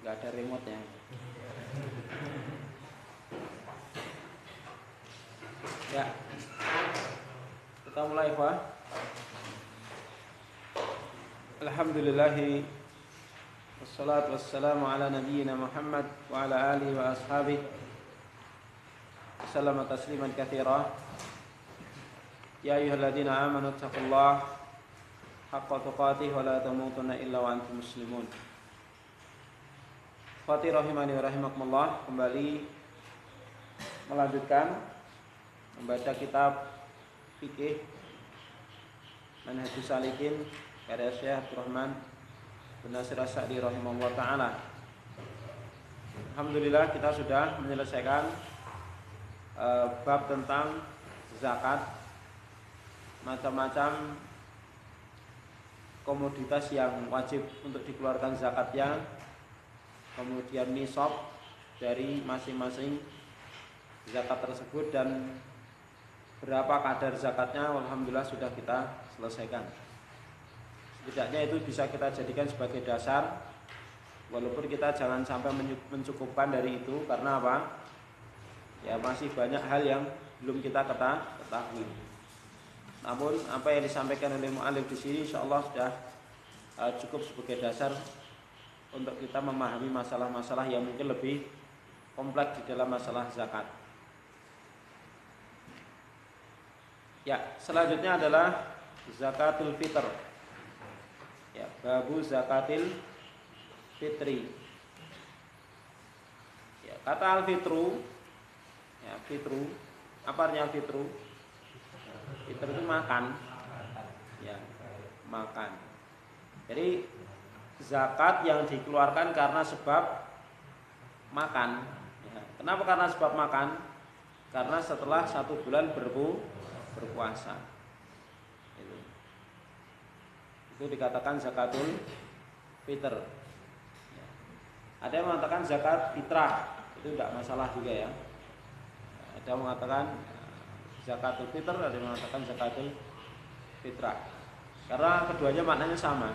nggak ada remote-nya. Ya, kita mulai, Pak. Alhamdulillahi wassalatu wassalamu ala nabiyyina Muhammad wa ala alihi wa ashabihi sallama tasliman katsira. Ya ayyuhalladzina amanu taqullaha haqqa tuqatih wa la tamutunna illa wa antum muslimun. Fatih rahimani wa rahimakumullah, kembali melanjutkan membaca kitab fikih Manhajus Salikin karya Syekh Abdurrahman bin Nasir As-Sa'di rahimahullah ta'ala. Alhamdulillah kita sudah menyelesaikan bab tentang zakat, macam-macam komoditas yang wajib untuk dikeluarkan zakatnya, kemudian nisab dari masing-masing zakat tersebut dan berapa kadar zakatnya. Alhamdulillah sudah kita selesaikan. Setidaknya itu bisa kita jadikan sebagai dasar, walaupun kita jangan sampai mencukupkan dari itu. Karena apa? Ya masih banyak hal yang belum kita ketahui. Namun apa yang disampaikan oleh mu'alif di sini insyaallah sudah cukup sebagai dasar untuk kita memahami masalah-masalah yang mungkin lebih kompleks di dalam masalah zakat. Ya, selanjutnya adalah zakatul fitr. Ya, babu zakatil fitri. Ya, kata al-fitru, ya, fitru, apa artinya al-fitru? Fitr itu makan. Ya, makan. Jadi zakat yang dikeluarkan karena sebab makan. Ya, kenapa karena sebab makan? Karena setelah 1 bulan berpuasa. Itu dikatakan zakatul fitr. Ya. Ada yang mengatakan zakat fitrah, itu tidak masalah juga ya. Ada yang mengatakan zakatul fitr, ada yang mengatakan zakatul fitrah. Karena keduanya maknanya sama.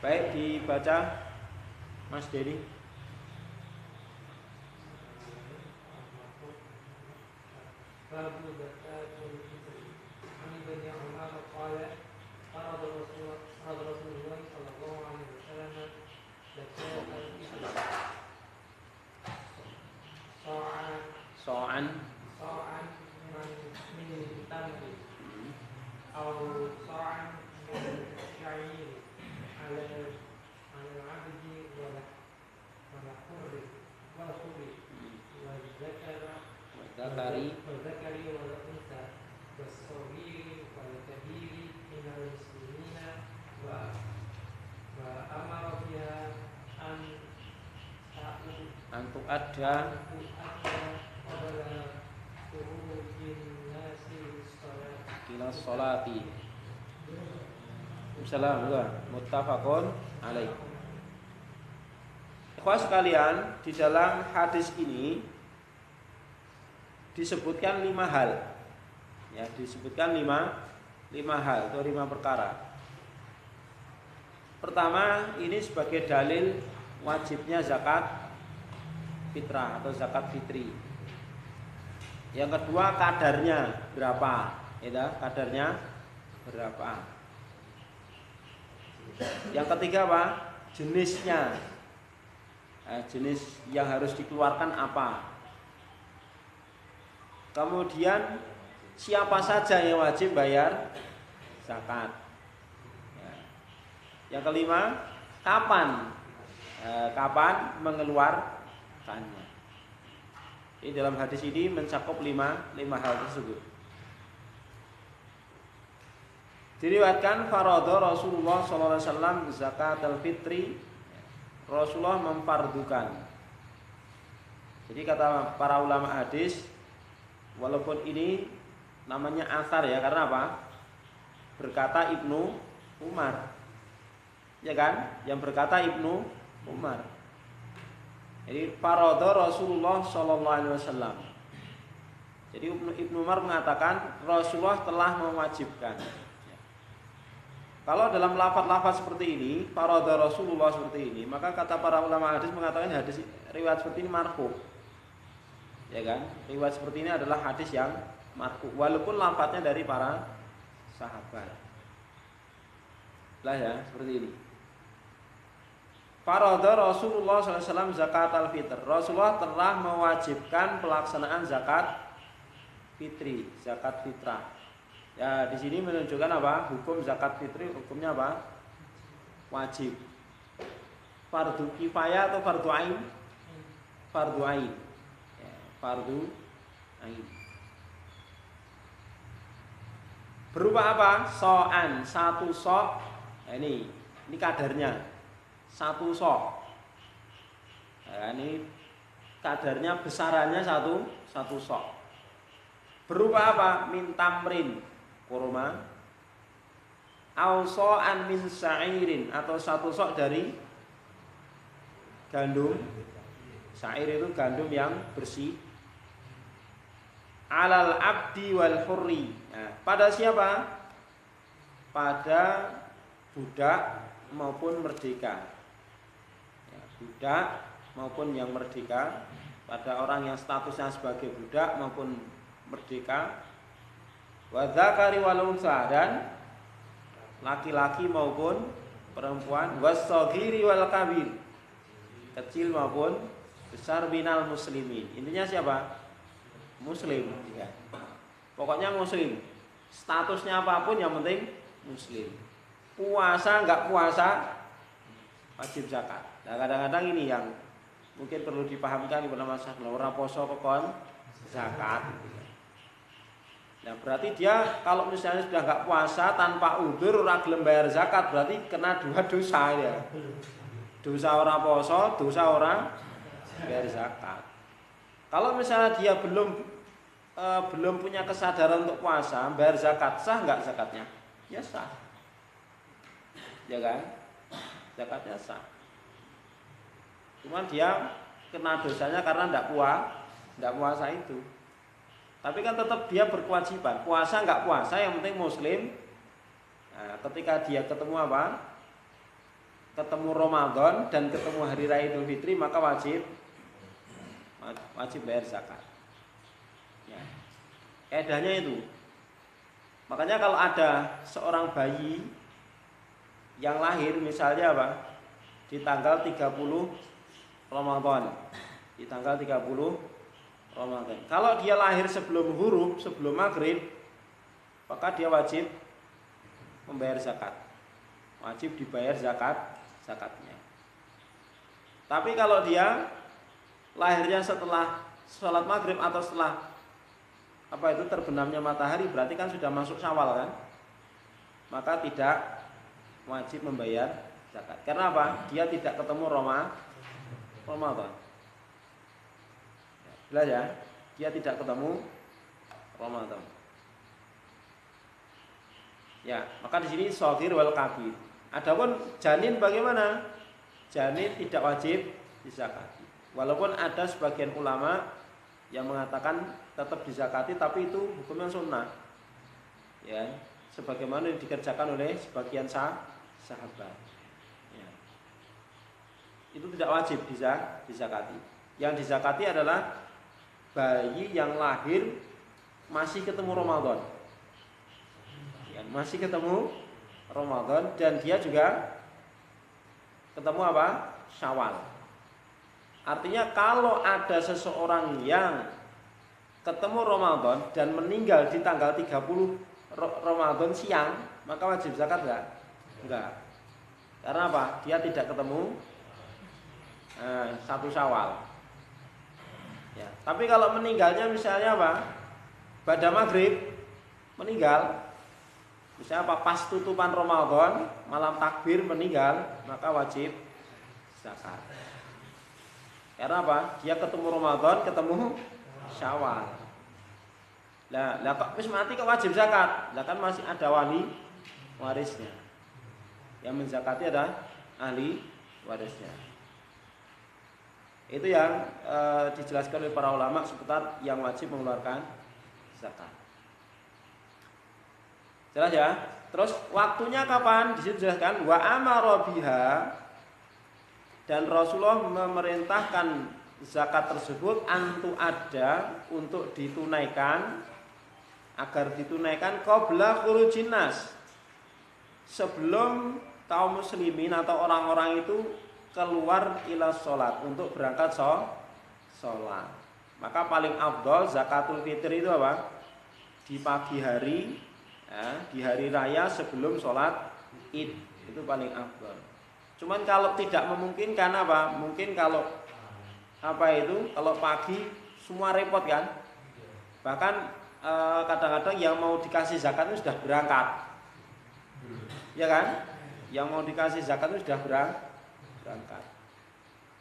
Baik, dibaca Mas Dedi. Babu zakatul fitri. Ani bin Umar qala farad Rasulullah sallallahu alaihi wasallam zakatul fitri. So'an min tamri aw so'an min sya'ir ala abdi wala hurri wala zakari wala unsa wasawiri wala kabiri minal muslimina wa amara biha antuk ada kila sholati. Bismillah, muttafaqun alaih. Ikhwah sekalian, di dalam hadis ini disebutkan 5 hal. Ya, disebutkan 5 hal atau 5 perkara. Pertama, ini sebagai dalil wajibnya zakat fitrah atau zakat fitri. Yang kedua, kadarnya berapa? Ya, kadarnya berapa? Yang ketiga apa? Jenisnya. Jenis yang harus dikeluarkan apa? Kemudian siapa saja yang wajib bayar zakat? Ya. Yang kelima, kapan mengeluarkannya? Ini dalam hadis ini mencakup 5 hal tersebut. Diriwayatkan faradha Rasulullah sallallahu alaihi wasallam zakatul fitri. Rasulullah memfardukan. Jadi kata para ulama hadis, walaupun ini namanya athar ya, karena apa? Berkata Ibnu Umar. Ya kan? Yang berkata Ibnu Umar. Jadi faradha Rasulullah sallallahu alaihi wasallam. Jadi Ibnu Umar mengatakan Rasulullah telah mewajibkan. Kalau dalam lafaz-lafaz seperti ini, farada Rasulullah seperti ini, maka kata para ulama hadis mengatakan hadis riwayat seperti ini marfu. Ya kan? Riwayat seperti ini adalah hadis yang marfu walaupun lafaznya dari para sahabat. Lah ya, seperti ini. Farada Rasulullah SAW zakat al-fitr. Rasulullah telah mewajibkan pelaksanaan zakat fitri, zakat fitrah. Ya, di sini menunjukkan apa? Hukum zakat fitri hukumnya apa? Wajib. Fardu kifayah atau fardu ain? Fardu ain. Ya, fardu ain. Berupa apa? So'an, satu sok. Nah, ini kadarnya. Satu sok. Nah, ini kadarnya besarannya satu sok. Berupa apa? Min tamrin, kurma. Au so'an min sa'irin, atau satu sok dari gandum. Sa'ir itu gandum yang bersih. Alal abdi wal hurri. Nah, pada siapa? Pada budak maupun merdeka. Ya, budak maupun yang merdeka. Pada orang yang statusnya sebagai budak maupun merdeka. Wa dzakari wal unsa, dan laki-laki maupun perempuan. Was-shaghiri wal kabir, kecil maupun besar, binal muslimin. Intinya siapa? Muslim ya. Pokoknya muslim. Statusnya apapun yang penting muslim. Puasa enggak puasa wajib zakat. Nah, kadang-kadang ini yang mungkin perlu dipahamkan kepada masyarakat. Ora poso kokon zakat. Nah, berarti dia kalau misalnya sudah enggak puasa tanpa udzur ora gelem bayar zakat, berarti kena dua dosa ya. Dosa ora poso, dosa ora bayar zakat. Kalau misalnya dia belum punya kesadaran untuk puasa, bayar zakat, sah nggak zakatnya? Ya sah, ya kan? Zakatnya sah. Cuman dia kena dosanya karena nggak puasa itu. Tapi kan tetap dia berkewajiban. Puasa nggak puasa, yang penting muslim. Nah, ketika dia ketemu apa? Ketemu Ramadan dan ketemu hari raya Idul Fitri, maka wajib bayar zakat. Ya. Kaidahnya itu. Makanya kalau ada seorang bayi yang lahir misalnya apa? Di tanggal 30 Ramadan. Di tanggal 30 Ramadan. Kalau dia lahir sebelum huruf, sebelum maghrib, maka dia wajib membayar zakat. Wajib dibayar zakatnya. Tapi kalau dia lahirnya setelah sholat maghrib atau setelah terbenamnya matahari, berarti kan sudah masuk Syawal kan, maka tidak wajib membayar zakat. Karena apa? Dia tidak ketemu Ramadan. Jelas ya? Dia tidak ketemu Ramadan. Ya, maka di sini shaghir wal kabir. Adapun janin bagaimana? Janin tidak wajib dizakati. Walaupun ada sebagian ulama yang mengatakan tetap dizakati, tapi itu hukumnya sunnah. Ya, sebagaimana yang dikerjakan oleh sebagian sahabat. Ya. Itu tidak wajib dizakati. Yang dizakati adalah bayi yang lahir masih ketemu Ramadan. Ya, masih ketemu Ramadan dan dia juga ketemu apa? Syawal. Artinya kalau ada seseorang yang ketemu Ramadan dan meninggal di tanggal 30 Ramadan siang, maka wajib zakat enggak? Karena apa? Dia tidak ketemu satu Syawal. Ya, tapi kalau meninggalnya misalnya apa? Pada maghrib meninggal, misalnya apa? Pas tutupan Ramadan, malam takbir meninggal, maka wajib zakat. Karena apa? Dia ketemu Ramadan, ketemu Syawal. Lah kok wis mati kok wajib zakat? Lah kan masih ada wali warisnya. Yang menzakati adalah ahli warisnya. Itu yang dijelaskan oleh para ulama seputar yang wajib mengeluarkan zakat. Jelas ya? Terus waktunya kapan? Dijelaskan wa amara biha, dan Rasulullah memerintahkan zakat tersebut antu ada untuk ditunaikan, agar ditunaikan qabla khurujin nas, sebelum kaum muslimin atau orang-orang itu keluar ila sholat, untuk berangkat sholat. Maka paling afdol zakatul fitr itu apa? Di pagi hari, ya, di hari raya sebelum sholat id, itu paling afdol. Cuman kalau tidak memungkinkan apa? Mungkin kalau kalau pagi semua repot kan. Bahkan kadang-kadang yang mau dikasih zakat itu sudah berangkat, ya kan? Yang mau dikasih zakat itu sudah berangkat.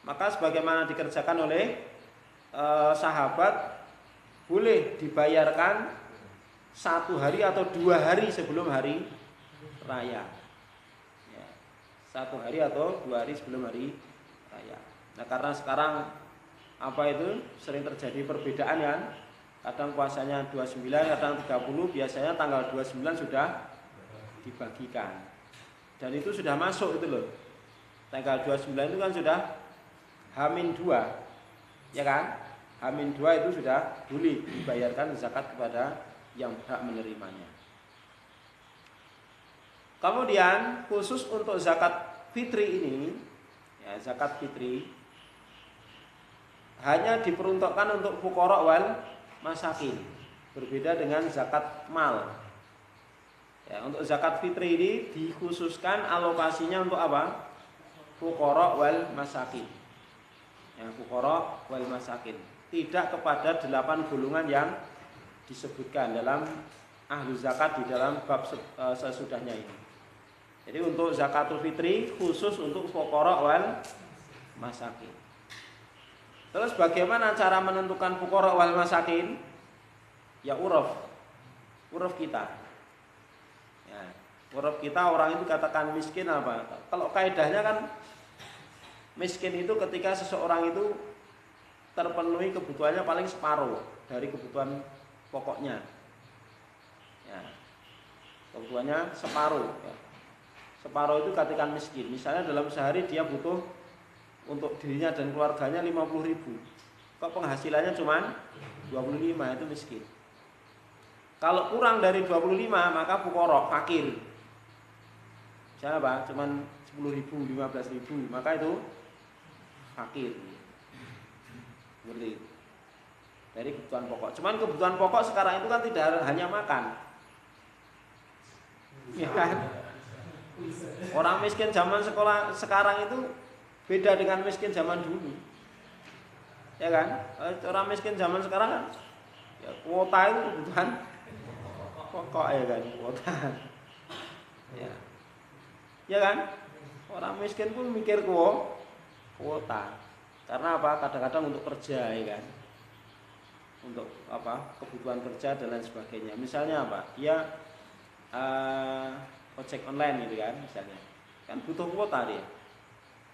Maka sebagaimana dikerjakan oleh sahabat, boleh dibayarkan 1 hari atau 2 hari sebelum hari raya. Ya, 1 hari atau 2 hari sebelum hari raya. Nah, karena sekarang sering terjadi perbedaan kan. Kadang puasanya 29, kadang 30, biasanya tanggal 29 sudah dibagikan. Dan itu sudah masuk itu loh. Tanggal 29 itu kan sudah H-2, ya kan? H-2 itu sudah boleh dibayarkan zakat kepada yang berhak menerimanya. Kemudian khusus untuk zakat fitri ini, ya, zakat fitri hanya diperuntukkan untuk fuqara wal masakin, berbeda dengan zakat mal. Ya, untuk zakat fitri ini dikhususkan alokasinya untuk apa? Fuqara wal masakin. Ya, fuqara wal masakin. Tidak kepada 8 golongan yang disebutkan dalam ahlu zakat di dalam bab sesudahnya ini. Jadi untuk zakatul fitri khusus untuk fuqara wal masakin. Terus bagaimana cara menentukan fuqara wal masakin? Ya uruf kita. Ya, uruf kita orang itu katakan miskin apa? Kalau kaidahnya kan miskin itu ketika seseorang itu terpenuhi kebutuhannya paling separuh dari kebutuhan pokoknya. Ya, kebutuhannya separuh. Ya. Separuh itu katakan miskin. Misalnya dalam sehari dia butuh untuk dirinya dan keluarganya 50.000. Kok penghasilannya cuma 25, itu miskin. Kalau kurang dari 25 maka fuqara, fakir. Misalnya apa? Cuman 10.000, 15.000, maka itu fakir. Seperti itu. Dari kebutuhan pokok. Cuman kebutuhan pokok sekarang itu kan tidak hanya makan. Ya kan? Orang miskin zaman sekolah sekarang itu beda dengan miskin zaman dulu. Ya kan? Orang miskin zaman sekarang kan ya kuota itu kebutuhan pokok, ya kan? Kuota. Ya. Ya kan? Orang miskin pun mikir kuota. Karena apa? Kadang-kadang untuk kerja, ya kan? Untuk apa? Kebutuhan kerja dan lain sebagainya. Misalnya apa? Dia ojek online gitu kan, misalnya. Kan butuh kuota dia.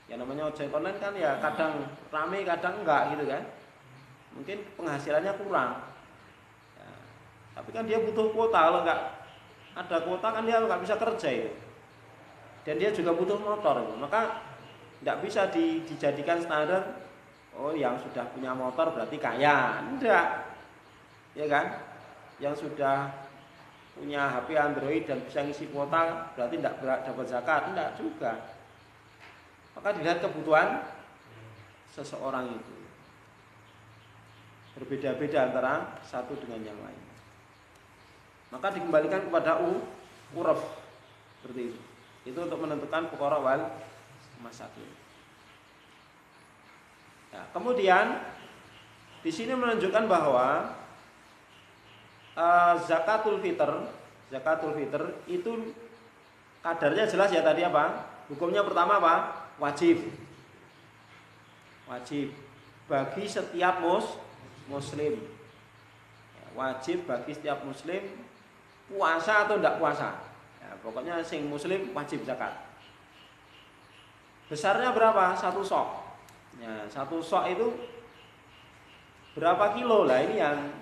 Yang namanya ojek online kan ya kadang rame, kadang enggak gitu kan. Mungkin penghasilannya kurang. Ya, tapi kan dia butuh kuota. Kalau enggak ada kuota kan dia enggak bisa kerja itu. Dan dia juga butuh motor itu. Maka tidak bisa dijadikan standar, oh yang sudah punya motor berarti kaya. Enggak. Ya kan? Yang sudah punya HP Android dan bisa ngisi kuota berarti tidak dapat zakat. Enggak juga. Maka dilihat kebutuhan seseorang itu. Berbeda-beda antara satu dengan yang lain. Maka dikembalikan kepada uruf seperti itu. Itu untuk menentukan fuqara wal masakin. Ya, kemudian di sini menunjukkan bahwa zakatul fitr itu kadarnya jelas ya tadi apa? Hukumnya pertama apa? Wajib bagi setiap muslim. Ya, wajib bagi setiap muslim, puasa atau tidak puasa. Ya, pokoknya sing muslim wajib zakat. Besarnya berapa? 1 sok. Ya, 1 sok itu berapa kilo? Lah ini yang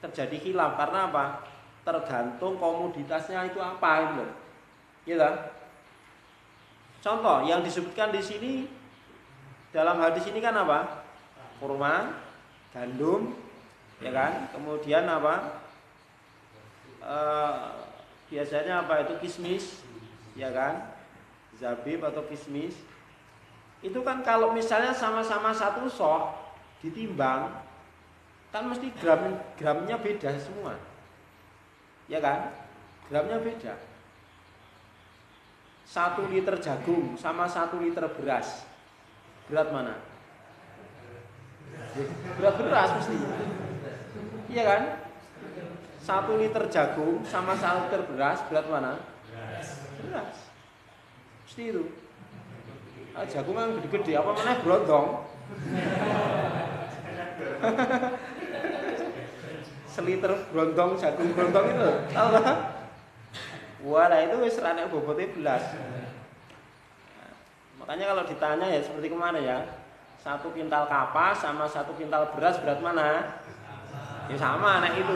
terjadi khilaf. Karena apa? tergantung komoditasnya itu apa itu. Ya kan? Contoh yang disebutkan di sini dalam hadis ini kan apa? Kurma, gandum, ya kan? Kemudian apa? Biasanya apa itu kismis, ya kan? Zabib atau kismis. Itu kan kalau misalnya sama-sama satu sok ditimbang, kan mesti gramnya beda semua. Ya kan? Gramnya beda. 1 liter jagung sama 1 liter beras. Berat mana? Berat beras mesti. Iya kan? 1 liter jagung sama 1 liter beras, berat mana? Beras. Mesti itu. Jagung kan gede-gede, apa mana brondong? Seliter brondong, jagung brondong itu, tahu kan? Wah, nah itu wis rane bobotnya belas. Makanya kalau ditanya ya seperti kemana ya, 1 kintal kapas sama 1 kintal beras berat mana? Ya sama, nek itu.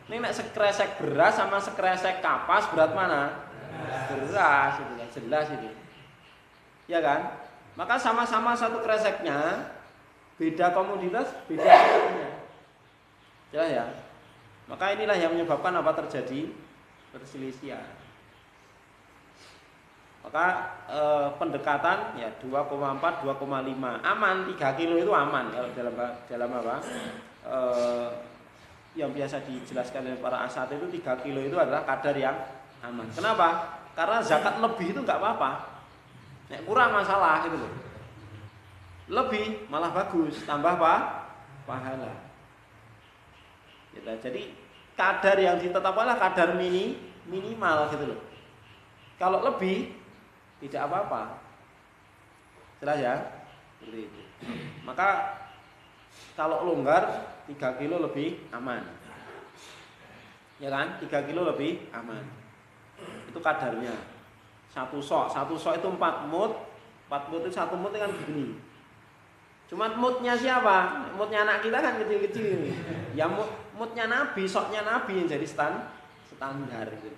Ini nek sekresek beras sama sekresek kapas berat mana? Beras itu kan jelas itu. Ya kan? Maka sama-sama 1 kreseknya, beda komoditas, beda harganya. Jelas ya? Maka inilah yang menyebabkan apa terjadi perselisihan. Maka pendekatan ya 2,4, 2,5 aman, 3 kilo itu aman kalau dalam apa? Yang biasa dijelaskan oleh para asatidz itu 3 kilo itu adalah kadar yang aman. Kenapa? Karena zakat lebih itu enggak apa-apa. Nek kurang masalah itu loh. Lebih malah bagus, tambah apa? Pahala. Gitu. Jadi kadar yang ditetapkan adalah kadar minimal gitu loh. Kalau lebih tidak apa-apa. Jelas ya? Seperti itu. Maka kalau longgar 3 kilo lebih aman. Ya kan? 3 kilo lebih aman. Itu kadarnya. 1 sok itu 4 mut. 4 mut itu 1 mut kan begini. Cuma mutnya siapa? Mutnya anak kita kan kecil-kecil ini. Ya mutnya Nabi, soknya Nabi yang jadi standar gitu.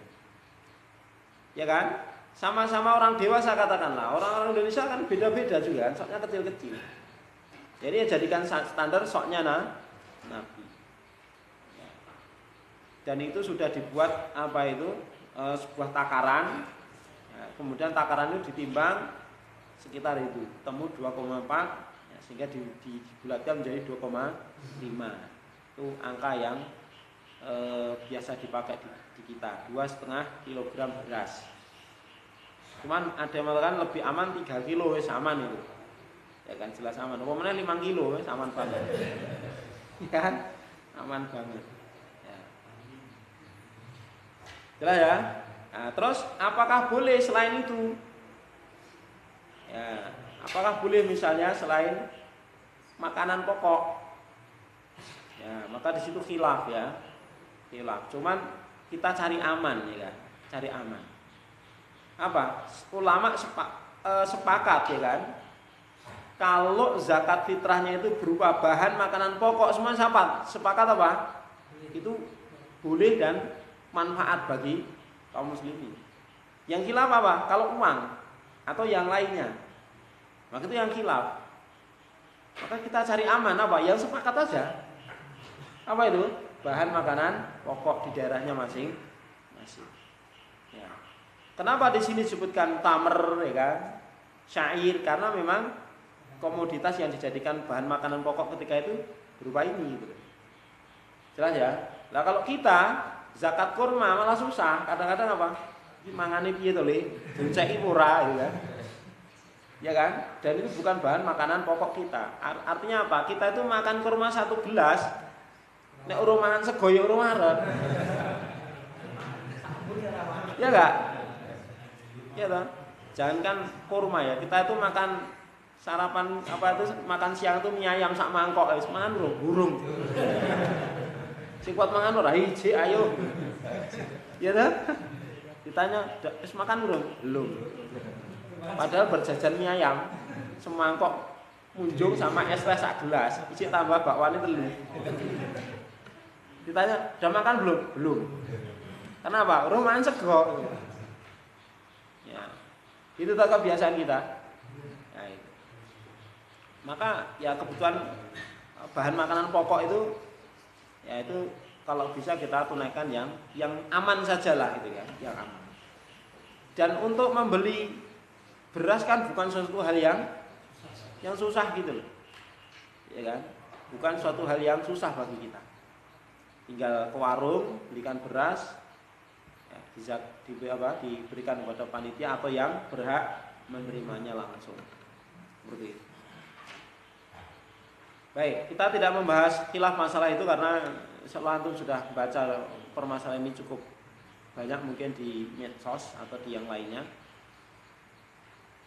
Ya kan? Sama-sama orang dewasa katakanlah. Orang-orang Indonesia kan beda-beda juga, soknya kecil-kecil. Jadi ya jadikan standar soknya Nabi. Dan itu sudah dibuat apa itu? Sebuah takaran. Ya, kemudian takaran itu ditimbang sekitar itu, temu 2,4 sehingga dibulatkan menjadi 2,5. Itu angka yang biasa dipakai di kita, 2,5 kilogram beras. Cuman ada yang mengatakan lebih aman 3 kilo wis aman itu. Ya kan jelas aman. Umpamanya 5 kilo wis aman banget. Ya kan? Aman banget. Ya. Jelas ya? Nah, terus apakah boleh selain itu? Ya, apakah boleh misalnya selain makanan pokok? Ya, maka di situ khilaf ya. Khilaf. Cuman kita cari aman ya kan? Cari aman. Apa? Ulama sepakat ya kan? Kalau zakat fitrahnya itu berupa bahan makanan pokok, semua sepakat apa? Itu boleh dan manfaat bagi kaum muslimin. Yang khilaf apa? Kalau uang atau yang lainnya. Maka itu yang khilaf. Maka kita cari aman apa? Yang sepakat aja. Apa itu? Bahan makanan pokok di daerahnya masing-masing. Ya. Kenapa di sini disebutkan tamer ya kan? Syair karena memang komoditas yang dijadikan bahan makanan pokok ketika itu berupa ini gitu. Jelas ya? Lah kalau kita zakat kurma malah susah. Kadang-kadang apa? Mangane piye to, Le? Diceki ora gitu kan. Ya kan? Dan itu bukan bahan makanan pokok kita. Artinya apa? Kita itu makan kurma 1 gelas. Nek urung mangan sego ya urung arep. Ya enggak? Ya toh? Jangankan kurma ya, kita itu makan sarapan apa itu makan siang itu mie ayam sak mangkok wis mangan burung. Sing kuat mangan ora hiji ayo. Ya toh? Ditanya, "Wis makan belum?" Belum. Padahal berjajan mie ayam semangkok munjung sama es teh sak gelas, isi tambah bakwane 3. Ditanya, "Udah makan belum?" "Belum." Kenapa? "Rumahan sego." Ya. Itu tak kebiasaan kita. Nah, itu. Maka ya kebutuhan bahan makanan pokok itu ya itu kalau bisa kita tunaikan yang aman sajalah gitu ya, yang aman. Dan untuk membeli beras kan bukan suatu hal yang susah gitu loh. Ya kan? Bukan suatu hal yang susah bagi kita. Tinggal ke warung belikan beras, ya, bisa diberikan kepada panitia atau yang berhak menerimanya langsung. Seperti itu. Baik, kita tidak membahas khilaf masalah itu karena antum sudah baca permasalahan ini cukup banyak mungkin di medsos atau di yang lainnya.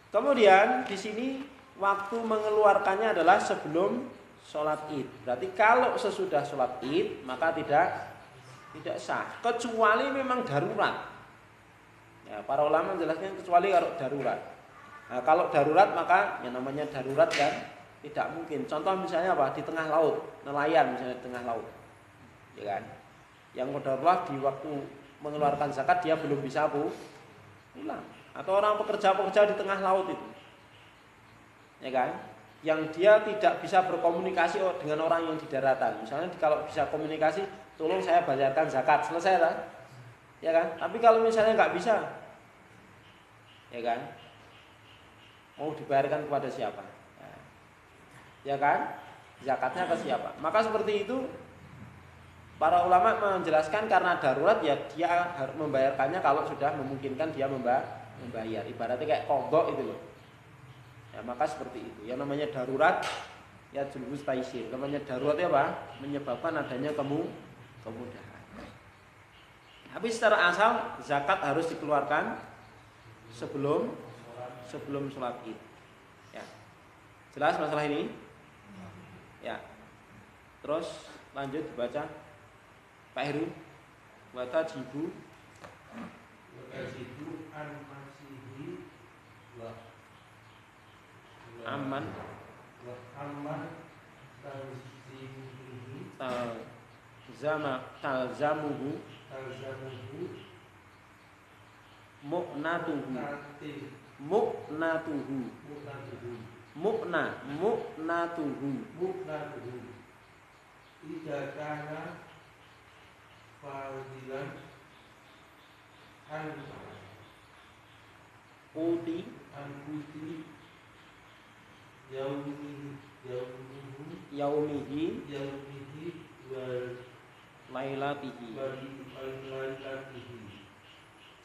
Kemudian di sini waktu mengeluarkannya adalah sebelum sholat id. Berarti kalau sesudah sholat id maka tidak sah, kecuali memang darurat. Ya, para ulama menjelaskan kecuali kalau darurat. Nah, kalau darurat maka yang namanya darurat kan tidak mungkin. Contoh misalnya apa? Di tengah laut, nelayan misalnya di tengah laut, ya kan? Yang darurat di waktu mengeluarkan zakat dia belum bisa pulang. Atau orang pekerja di tengah laut itu, ya kan? Yang dia tidak bisa berkomunikasi dengan orang yang di daratan. Misalnya kalau bisa komunikasi, tolong saya bayarkan zakat, selesai kan? Ya kan? Tapi kalau misalnya nggak bisa, ya kan? Mau dibayarkan kepada siapa? Ya kan? Zakatnya ke siapa? Maka seperti itu para ulama menjelaskan karena darurat ya dia harus membayarkannya kalau sudah memungkinkan dia membayar. Ibaratnya kayak kogok itu loh. Ya, maka seperti itu. Yang namanya darurat ya julus taisir. Namanya darurat ya apa? Menyebabkan adanya kemudahan. Tapi secara asal zakat harus dikeluarkan sebelum sholat id. Ya. Jelas masalah ini? Ya. Terus lanjut dibaca Pak Heru. Watajibu an masihi wa aman talzamuhu mu'natuhu idza kana fadilan an uti yaumihi wal lailatihi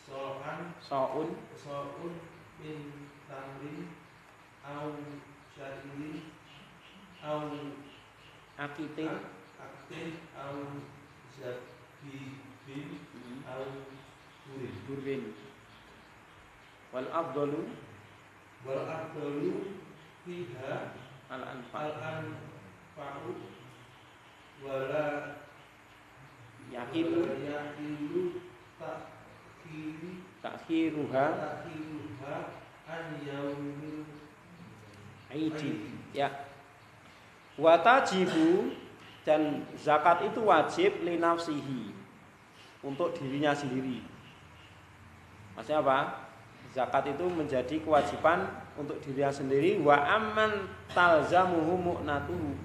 so'un sa'un min tamrin au syairin au akitin au zabibin au burbin wal afdalu fiha al anfa al-anfa'u wala yahilu takhiruha an yaumil aidi. Ya. Watajibu, dan zakat itu wajib linafsihi, untuk dirinya sendiri. Maksudnya apa? Zakat itu menjadi kewajiban untuk dirinya sendiri. Wa amman talzamuhu mu'natuhu,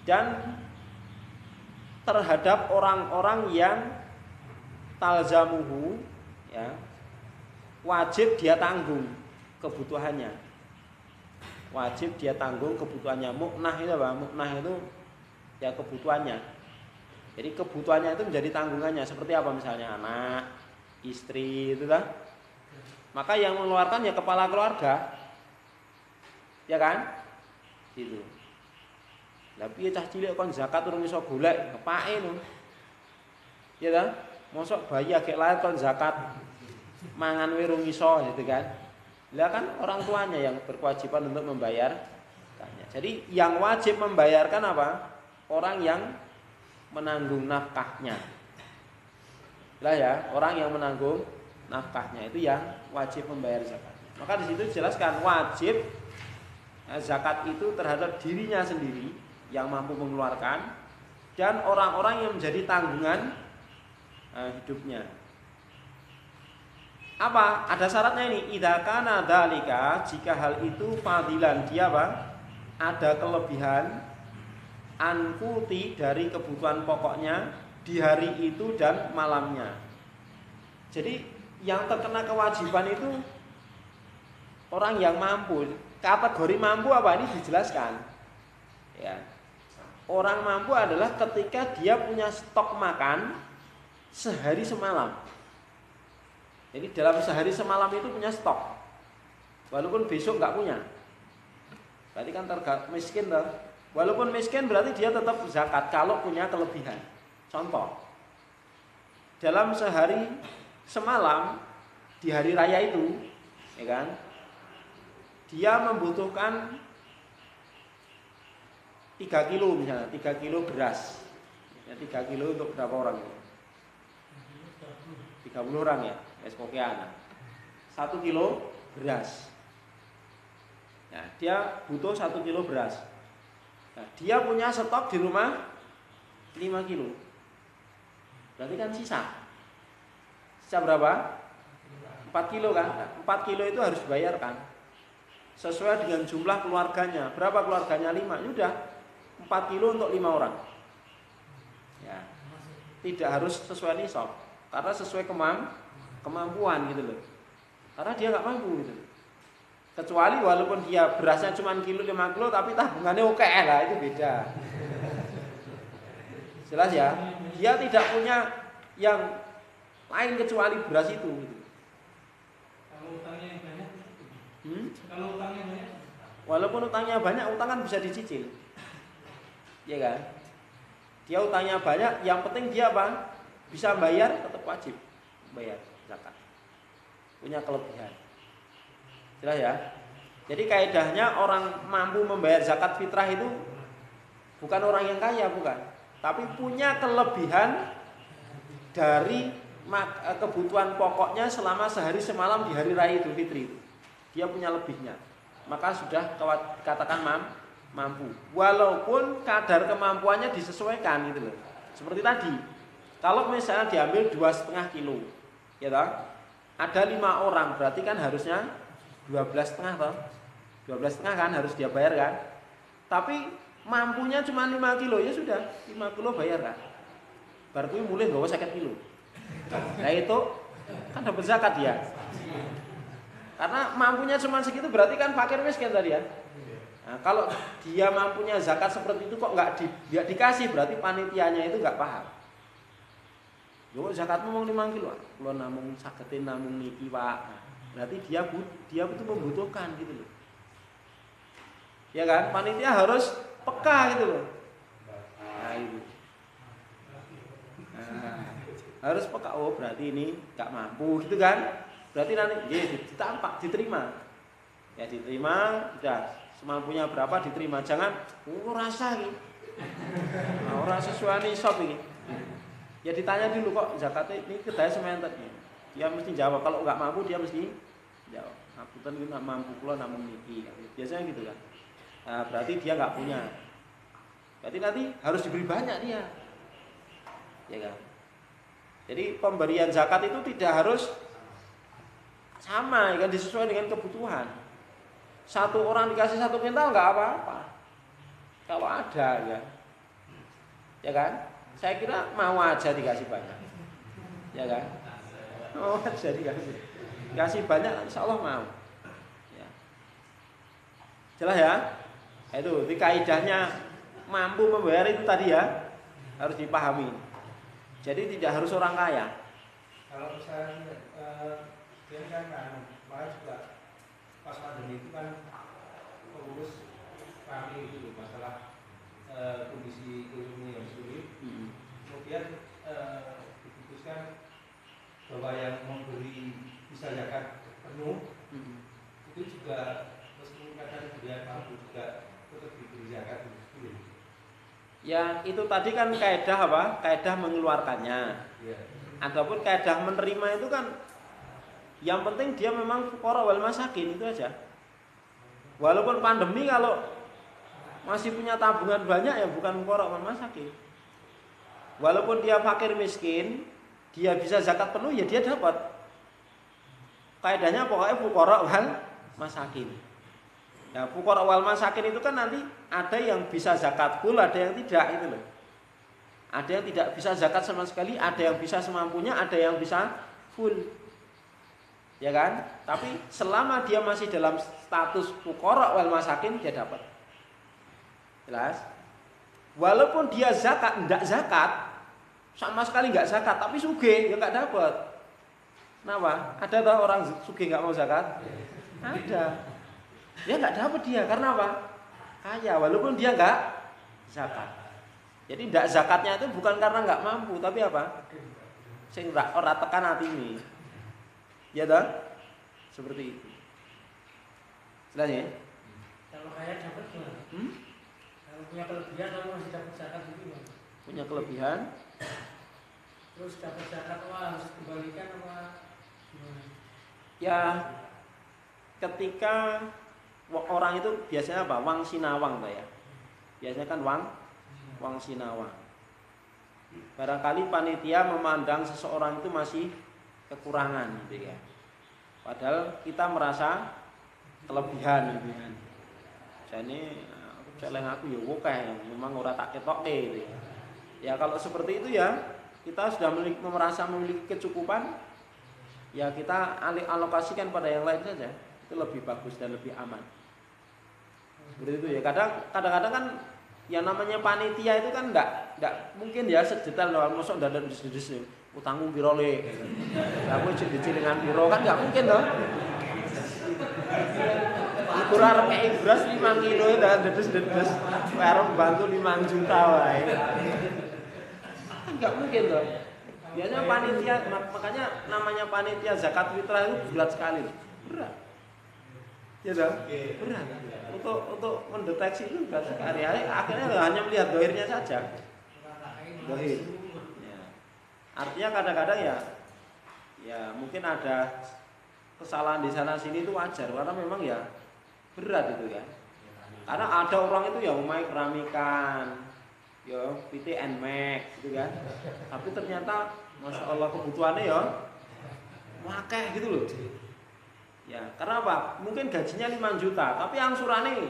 dan terhadap orang-orang yang talzamuhu, ya, wajib dia tanggung kebutuhannya. Wajib dia tanggung kebutuhannya. Muknah itu apa? Muknah itu ya kebutuhannya. Jadi kebutuhannya itu menjadi tanggungannya. Seperti apa misalnya anak, istri itu lah. Maka yang mengeluarkan ya kepala keluarga. Ya kan? Gitu. Lah piye cah cilik kon zakat urung iso golek, kepake lho. Ya ta? Mosok bayi agek lahir kon zakat mangan we urung iso gitu kan. Lah kan orang tuanya yang berkewajiban untuk membayarkannya. Jadi yang wajib membayarkan apa? Orang yang menanggung nafkahnya. Lah ya, orang yang menanggung nafkahnya itu yang wajib membayar zakat. Maka di situ dijelaskan wajib zakat itu terhadap dirinya sendiri yang mampu mengeluarkan, dan orang-orang yang menjadi tanggungan hidupnya. Apa? Ada syaratnya ini. Idza kana dzalika, jika hal itu fadilan, dia apa? Ada kelebihan anfuti dari kebutuhan pokoknya di hari itu dan malamnya. Jadi yang terkena kewajiban itu orang yang mampu. Kategori mampu apa ini dijelaskan. Ya. Orang mampu adalah ketika dia punya stok makan sehari semalam. Jadi dalam sehari semalam itu punya stok. Walaupun besok nggak punya. Berarti kan miskin toh. Walaupun miskin berarti dia tetap zakat kalau punya kelebihan. Contoh. Dalam sehari semalam di hari raya itu, ya kan? Dia membutuhkan 3 kilo misalnya, 3 kilo beras. Ya, 3 kilo untuk berapa orang? 30 orang ya. Espokiana 1 kilo beras. Nah, dia butuh 1 kilo beras. Nah, dia punya stok di rumah 5 kilo. Berarti kan sisa. Sisa berapa? 4 kilo kan? 4 kilo itu harus dibayarkan sesuai dengan jumlah keluarganya. Berapa keluarganya? 5. Sudah 4 kilo untuk 5 orang. Ya. Tidak harus sesuai nisab, karena sesuai kemampuan gitu loh. Karena dia nggak mampu gitu. Kecuali walaupun dia berasnya cuma 5 kilo tapi tabungannya oke lah, itu beda. Jelas ya? Dia tidak punya yang lain kecuali beras itu gitu. Kalau utangnya banyak, Kalau utangnya banyak, walaupun utangnya banyak, utang kan bisa dicicil. Iya kan? Dia utangnya banyak, yang penting dia apa? Bisa bayar, tetap wajib bayar zakat. Punya kelebihan. Jelas ya? Jadi kaidahnya orang mampu membayar zakat fitrah itu bukan orang yang kaya, bukan. Tapi punya kelebihan dari kebutuhan pokoknya selama sehari semalam di hari raya Idul Fitri itu. Dia punya lebihnya. Maka sudah dikatakan mampu. Walaupun kadar kemampuannya disesuaikan gitu loh. Seperti tadi. Kalau misalnya diambil 2,5 kilo, ya toh? Ada 5 orang, berarti kan harusnya 12,5 toh. 12,5 kan harus dia bayar kan? Tapi mampunya cuma 5 kilo, ya sudah 5 kilo bayar kan? Berarti mulai nggak 50 kilo. Nah itu kan dapat zakat dia. Karena mampunya cuma segitu berarti kan fakir miskin tadi ya. Nah, kalau dia mampunya zakat seperti itu kok nggak dikasih, berarti panitianya itu nggak paham. Yo zakatmu mau 5 kilo, kalau namung saketin namung niki Pak. Nah, berarti dia itu membutuhkan gitu loh. Ya kan? Panitia harus peka gitu loh. Nah, itu. Nah, harus peka, oh berarti ini nggak mampu gitu kan? Berarti nanti ditampak, diterima. Ya diterima, udah semampunya berapa diterima. Jangan rasa gitu. Nah, ora sesuai nisab ini. Ya ditanya dulu kok zakatnya ini kedai sementet. Dia mesti jawab. Kalau nggak mampu dia mesti jawab. Ngapunten iki nggak mampu kula namung niki. Biasanya gitu kan. Nah, berarti dia nggak punya. Berarti nanti harus diberi banyak dia. Ya kan? Jadi pemberian zakat itu tidak harus sama, ya kan, disesuaikan dengan kebutuhan. Satu orang dikasih 1 kintal nggak apa-apa. Kalau ada ya kan? Saya kira mau aja dikasih banyak, ya kan? Mau aja dikasih banyak, insya Allah mau. Ya. Jelas ya? Itu di kaidahnya mampu membayar itu tadi ya, harus dipahami. Jadi tidak harus orang kaya. kalau misalnya dia kan kemarin juga pas pandemi itu kan pengurus kami itu masalah kondisi ekonomi yang sulit. Kemudian diputuskan bahwa yang memberi bisa zakat penuh itu juga meskipun kadang dia mampu juga tetap diberi zakat. Ya itu tadi kan kaidah apa? Kaidah mengeluarkannya. Ya. Adapun kaidah menerima itu kan yang penting dia memang fuqara wal masakin, itu aja. Walaupun pandemi, kalau masih punya tabungan banyak ya bukan fuqara wal masakin. Walaupun dia fakir miskin, dia bisa zakat penuh ya dia dapat. Kaidahnya pokoknya fuqara wal masakin. Ya, fuqara wal masakin itu kan nanti ada yang bisa zakat full, ada yang tidak itu loh. Ada yang tidak bisa zakat sama sekali, ada yang bisa semampunya, ada yang bisa full. Ya kan? Tapi selama dia masih dalam status fuqara wal masakin dia dapat. Jelas? Walaupun dia zakat, enggak zakat, sama sekali enggak zakat, tapi sugih ya enggak dapat. Kenapa? Ada toh orang sugih enggak mau zakat? Ada. Dia enggak dapat dia karena apa? Kaya walaupun dia enggak zakat. Jadi enggak zakatnya itu bukan karena enggak mampu, tapi apa? Sing ora tekan atine. Ya toh? Seperti itu. Jelas ya? Kalau kaya dapat gimana? Kalau punya kelebihan lalu masih dapat zakat itu gimana? Punya kelebihan. Terus dapat zakat harus dikembalikan apa gimana? Ya, ketika orang itu biasanya apa? Wang sinawang Pak ya. Biasanya kan wang sinawang. Barangkali panitia memandang seseorang itu masih kekurangan gitu ya. Padahal kita merasa kelebihan gitu kan. Jane celeng aku ya akeh, memang ora tak ketokke gitu ya. Ya kalau seperti itu ya, kita sudah merasa memiliki kecukupan, ya kita alokasikan pada yang lain saja. Itu lebih bagus dan lebih aman. Seperti itu ya. Kadang-kadang kan yang namanya panitia itu kan enggak mungkin ya sedetail loh, mosok dadak dis-dis utangmu piro le. Aku cilik-cilingan piro kan enggak mungkin toh. Iku arep kei beras 5 kilo dan dedes-dedes arep bantu 5 juta wae. Enggak mungkin toh. Biasanya panitia, makanya namanya panitia zakat fitrah itu berat sekali. Berat. Ya toh? Berat. Untuk mendeteksi itu berat sekali. Akhirnya hanya melihat dohirnya saja. Dohir. Ya. Artinya kadang-kadang ya mungkin ada kesalahan di sana sini itu wajar karena memang ya berat itu ya. Karena ada orang itu ya umai keramikan, ya PT NMAX gitu kan. Tapi ternyata Masya Allah kebutuhannya ya wakeh gitu loh. Ya, karena apa? Mungkin gajinya 5 juta, tapi angsurannya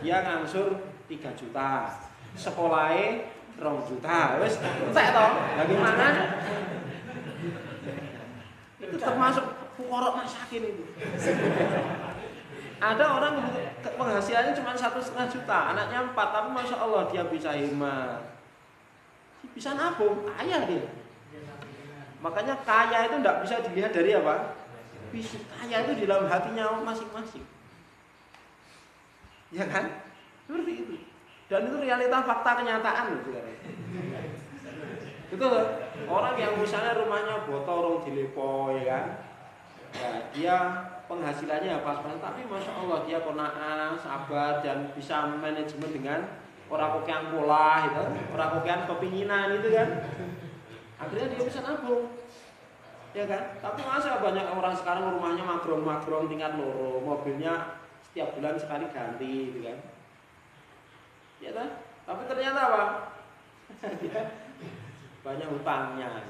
dia ngangsur 3 juta. Sekolahnya 2 juta. Wis entek toh. Lah gimana? Itu termasuk fuqara masakin itu. Ada orang penghasilannya cuma 1,5 juta, anaknya 4, tapi Masya Allah dia bisa hemat, bisa nabung, kaya dia. Makanya kaya itu tidak bisa dilihat dari apa? Fisik. Kaya itu di dalam hatinya masing-masing. Ya kan? Seperti itu. Dan itu realita fakta kenyataan loh. Itu orang yang misalnya rumahnya botol dilepo ya kan? Ya, dia penghasilannya pas-pasan, tapi Masya Allah dia qanaah, sabar dan bisa manajemen dengan orang kokean pola itu, orang kokean kepinginan itu kan. Akhirnya dia bisa nabung. Ya kan? Tapi masa banyak orang sekarang rumahnya magrong-magrong tingkat loro, mobilnya setiap bulan sekali ganti gitu kan. Ya kan? Tapi ternyata apa? Banyak hutangnya.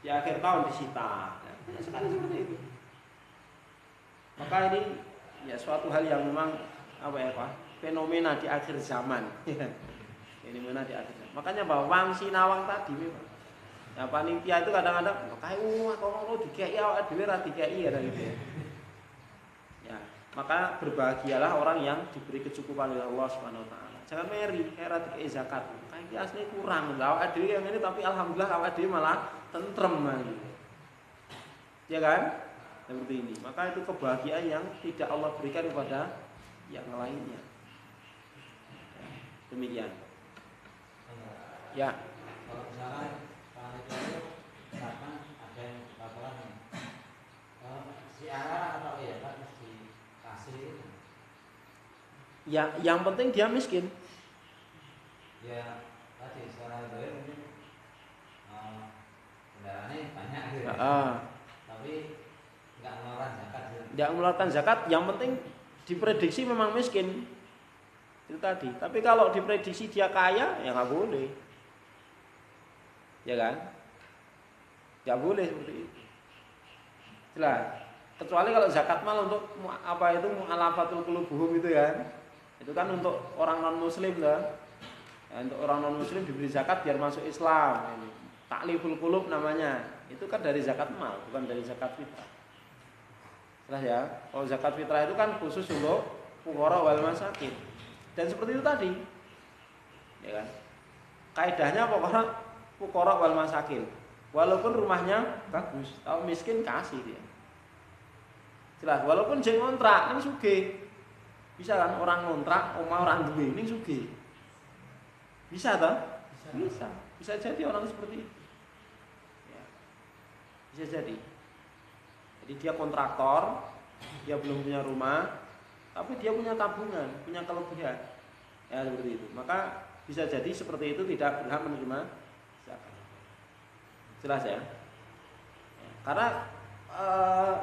Di akhir tahun disita. Banyak sekali seperti itu. Maka ini ya suatu hal yang memang apa ya Pak? Fenomena di akhir zaman. Fenomena di akhir zaman. Makanya bahwa wang sinawang tadi memang. Ya panitia itu kadang-kadang kayak kok dikei awake dhewe ra dikei ya gitu. Ya, maka berbahagialah orang yang diberi kecukupan oleh Allah Subhanahu wa taala. Jangan meri kayak ra dikei zakat. Kayak iki asline kurang. Lah awake dhewe yang ini tapi alhamdulillah awake dhewe malah tentrem gitu. Ya kan? Seperti ini. Maka itu kebahagiaan yang tidak Allah berikan kepada yang lainnya. Demikian. Ya. Kalau misalkan panitia itu misalkan ada yang kebakaran si arah atau ya kan mesti kasih itu. Ya, yang penting dia miskin. Ya tadi sekarang itu mungkin kendaraannya banyak gitu. Tapi nggak mengeluarkan zakat. Nggak mengeluarkan zakat, yang penting diprediksi memang miskin. Itu tadi. Tapi kalau diprediksi dia kaya, ya nggak boleh. Ya kan? Nggak boleh seperti itu. Jelas. Kecuali kalau zakat mal untuk apa itu mu'alafatul qulubuhum itu kan. Itu kan untuk orang non muslim lah. Ya, untuk orang non muslim diberi zakat biar masuk Islam. Ini takliful qulub namanya. Itu kan dari zakat mal, bukan dari zakat fitrah. Jelas ya. Kalau zakat fitrah itu kan khusus untuk fuqara wal masakin. Dan seperti itu tadi. Ya kan? Kaidahnya pokoknya fuqara wal masakin. Walaupun rumahnya bagus, tahu miskin kasih dia. Jelas, walaupun jeng ngontrak, ini sugih. Bisa kan orang ngontrak, omah orang duwe, ini sugih. Bisa toh? Bisa. Bisa jadi orang seperti itu. Ya. Bisa jadi. Jadi dia kontraktor, dia belum punya rumah, tapi dia punya tabungan, punya kelebihan. Ya seperti itu. Maka bisa jadi seperti itu tidak berhak menerima zakat. Jelas ya? Karena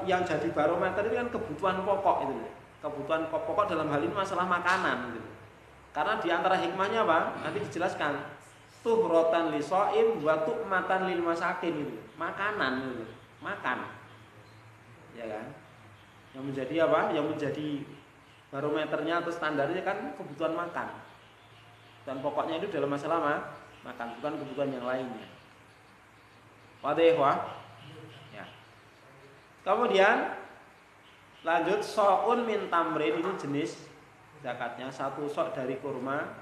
yang jadi barometer itu kan kebutuhan pokok itu. Kebutuhan pokok dalam hal ini masalah makanan gitu. Karena di antara hikmahnya apa? Nanti dijelaskan. Tuhrotan li shaim wa tu'matan lil masakin itu. Makanan gitu. Makan. Ya kan? Yang menjadi apa? Yang menjadi barometernya atau standarnya kan kebutuhan makan. Dan pokoknya itu dalam masalah makan, bukan kebutuhan yang lainnya. Wadih wah. Ya. Kemudian lanjut so'un min tamrin, ini jenis zakatnya. Satu sok dari kurma,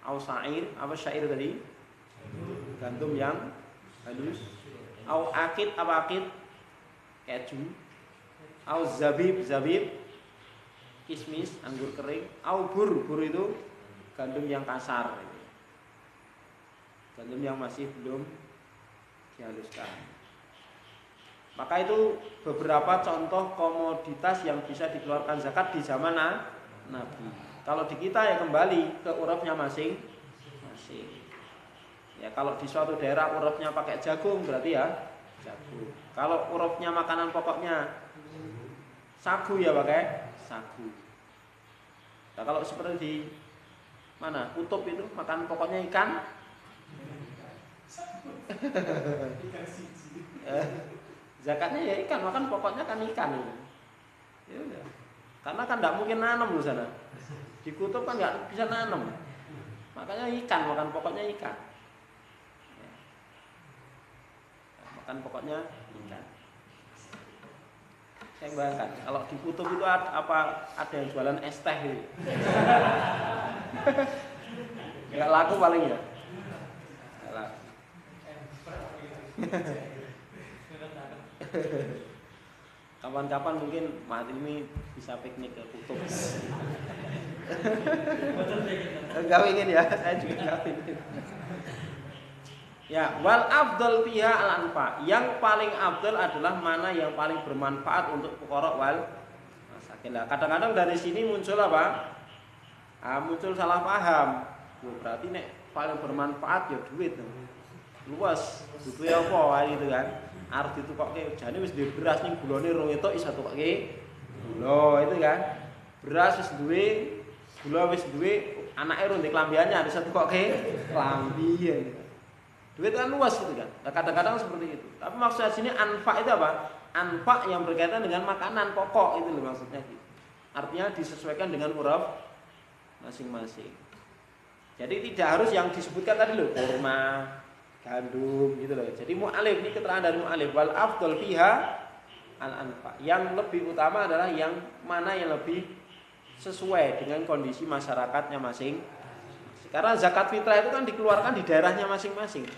au sa'ir, apa syair tadi? Gandum yang halus. Au akid, apa akid? Keju. Au zabib, kismis, anggur kering. Au bur itu gandum yang kasar. Gandum yang masih belum dihaluskan. Maka itu beberapa contoh komoditas yang bisa dikeluarkan zakat di zaman Nabi. Kalau di kita ya kembali ke urufnya masing-masing. Ya kalau di suatu daerah urufnya pakai jagung berarti ya jagung. Kalau urufnya makanan pokoknya sagu ya pakai sagu. Nah, kalau seperti di mana? Kutub itu makanan pokoknya ikan. Zakatnya ya ikan, makan pokoknya kan ikan. Ya udah. Karena kan tidak mungkin nanam di sana. Di kutub kan nggak bisa nanam. Makanya ikan, makan pokoknya ikan. Ya. Makan pokoknya ikan. Saya bayangkan kalau di kutub itu ada yang jualan es teh gitu. Nggak laku paling ya. Nggak laku. Kapan-kapan mungkin Mat ini bisa piknik ke kutub. Enggak ingin ya, saya juga enggak ingin. Ya, wal afdal fiha al anfa. Yang paling afdal adalah mana yang paling bermanfaat untuk fuqara wal masakin. Nah, kadang-kadang dari sini muncul apa? Muncul salah paham. Berarti nek paling bermanfaat ya duit. Luas, duit apa gitu kan. Arep ditukokke jane wis duwe beras ning gulane rong etok iso tukokke gula itu kan. Beras wis duwe, gula wis duwe, anake rong ndek klambiane iso tukokke klambi ya. Duit kan luas gitu kan. Nah, kadang-kadang seperti itu. Tapi maksudnya sini anfa itu apa? Anfa yang berkaitan dengan makanan pokok itu loh maksudnya gitu. Artinya disesuaikan dengan uruf masing-masing. Jadi tidak harus yang disebutkan tadi loh, kurma, gandum gitu loh. Jadi mu'alif ini keterangan dari mu'alif wal afdal fiha al anfa. Yang lebih utama adalah yang mana yang lebih sesuai dengan kondisi masyarakatnya masing. Karena zakat fitrah itu kan dikeluarkan di daerahnya masing-masing.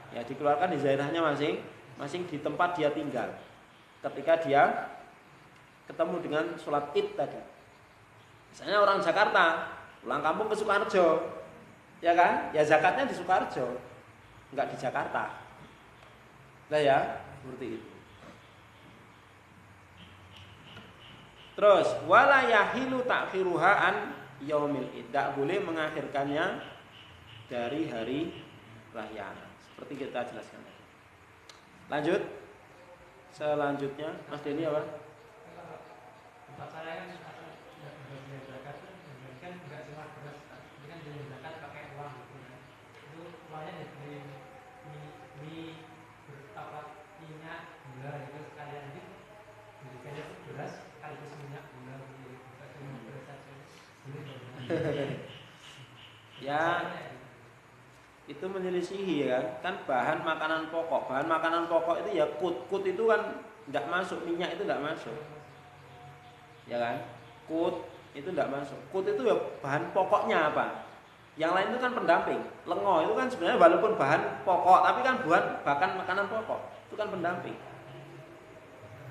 Ya, dikeluarkan di daerahnya masing-masing di tempat dia tinggal. Ketika dia ketemu dengan sholat Id tadi. Misalnya orang Jakarta pulang kampung ke Sukoharjo, ya kan? Ya zakatnya di Sukoharjo, enggak di Jakarta. Lah ya, seperti itu. Terus wala yahilu ta'khiruha an yaumil id. Tidak boleh mengakhirkannya dari hari raya. Seperti kita jelaskan. Lanjut. Selanjutnya, Mas Denny apa? Tempat saya kan zakat kan nggak cuma beras, tapi kan zakat pakai uang gitu. Itu uangnya dari gula itu sekalian ini belikannya beras sekaligus minyak gula beras saja Ya, itu menyelisihi ya kan bahan makanan pokok itu ya kut itu kan tidak masuk, minyak itu tidak masuk ya kan, kut itu tidak masuk. Kut itu ya bahan pokoknya apa, yang lain itu kan pendamping. Lengo itu kan sebenarnya walaupun bahan pokok tapi kan bukan bahkan makanan pokok, itu kan pendamping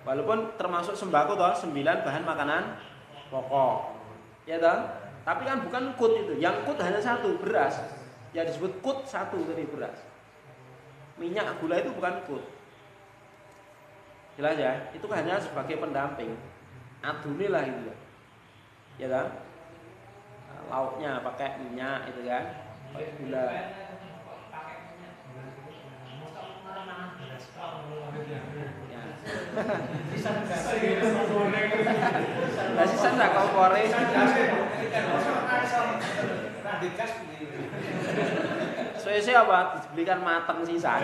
walaupun termasuk sembako toh 9 bahan makanan pokok ya toh, tapi kan bukan kut itu. Yang kut hanya satu, beras. Ya disebut kut satu dari beras. Minyak gula itu bukan kut. Jelas ya? Itu hanya sebagai pendamping. Adune lah itu. Ya kan? Nah, lauknya pakai minyak itu kan. Pakai gula. Ya. Lah sisa ndak kompore. Soalnya apa? Dibelikan mateng sisa.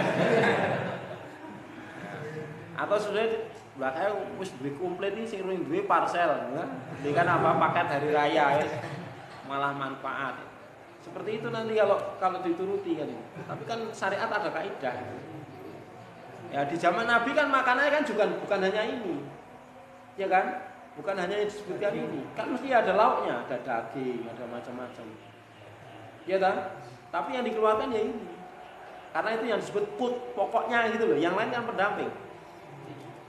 Atau sudah belakangnya wis duwe komplit iki sing duwe parcel, ya. Belikan apa paket hari raya ya. Malah manfaat. Seperti itu nanti kalau dituruti kan. Tapi kan syariat ada kaidah. Ya di zaman Nabi kan makanannya kan juga bukan hanya ini. Ya kan? Bukan hanya yang disebutkan ini. Kan mesti ada lauknya, ada daging, ada macam-macam. Ya kan? Tapi yang dikeluarkan ya ini. Karena itu yang disebut kut, pokoknya gitu loh. Yang lain kan pendamping.